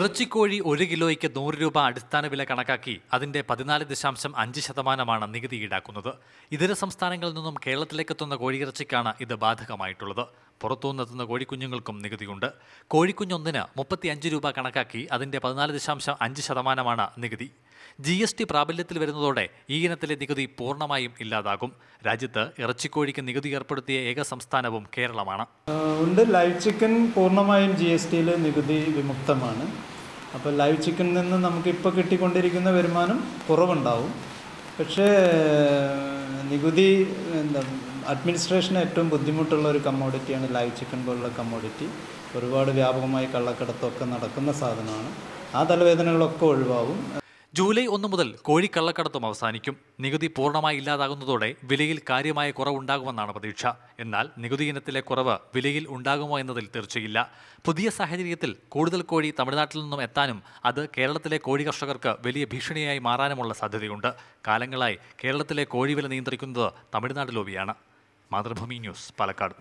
ഇറച്ചിക്കോഴി 1 കിലോയ്ക്ക് 100 രൂപ അടിസ്ഥാന വില കണക്കാക്കി അതിന്റെ 14.5% നികുതി ഈടാക്കുന്നത്. ഇതര സംസ്ഥാനങ്ങളിൽ നിന്നും കേരളത്തിലേക്കെത്തുന്ന കോഴിയിറച്ചിക്കാണ് ഇത് ബാധകമായിട്ടുള്ളത്. പുറത്തുനിന്നെത്തുന്ന കോഴിക്കുഞ്ഞുങ്ങൾക്കും നികുതിയുണ്ട്. കോഴിക്കുഞ്ഞൊന്നിന് 35 രൂപ കണക്കാക്കി അതിന്റെ 14.5% നികുതി. GST പ്രാബല്യത്തിൽ വരുന്നതോടെ ഈ ഇനത്തിലെ നികുതി പൂർണ്ണമായും ഇല്ലാതാകും. രാജ്യത്ത് ഇറച്ചിക്കോഴിക്ക് നികുതി ഏർപ്പെടുത്തിയ ഏക സംസ്ഥാനവും കേരളമാണ്. ലൈവ് ചിക്കൻ പൂർണ്ണമായും GSTയിൽ നികുതി വിമുക്തമാണ്. അപ്പോൾ ലൈവ് ചിക്കനിൽ നിന്ന് നമുക്കിപ്പോൾ കിട്ടിക്കൊണ്ടിരിക്കുന്ന വരുമാനം കുറവുണ്ടാവും. പക്ഷേ നികുതി അഡ്മിനിസ്ട്രേഷന് ഏറ്റവും ബുദ്ധിമുട്ടുള്ള ഒരു കമ്മോഡിറ്റിയാണ് ലൈവ് ചിക്കൻ പോലുള്ള കമ്മോഡിറ്റി. ഒരുപാട് വ്യാപകമായി കള്ളക്കടത്തൊക്കെ നടക്കുന്ന സാധനമാണ്. ആ തലവേദനകളൊക്കെ ഒഴിവാകും. ജൂലൈ 1 മുതൽ കോഴിക്കള്ളക്കടത്തും അവസാനിക്കും. നികുതി പൂർണ്ണമായി ഇല്ലാതാകുന്നതോടെ വിലയിൽ കാര്യമായ കുറവുണ്ടാകുമെന്നാണ് പ്രതീക്ഷ. എന്നാൽ നികുതി ഇനത്തിലെ കുറവ് വിലയിൽ ഉണ്ടാകുമോ എന്നതിൽ തീർച്ചയില്ല. പുതിയ സാഹചര്യത്തിൽ കൂടുതൽ കോഴി തമിഴ്നാട്ടിൽ നിന്നും എത്താനും അത് കേരളത്തിലെ കോഴി കർഷകർക്ക് വലിയ ഭീഷണിയായി മാറാനുമുള്ള സാധ്യതയുണ്ട്. കാലങ്ങളായി കേരളത്തിലെ കോഴി വില നിയന്ത്രിക്കുന്നത് തമിഴ്നാട് ലോബിയാണ്. മാതൃഭൂമി ന്യൂസ്, പാലക്കാട്.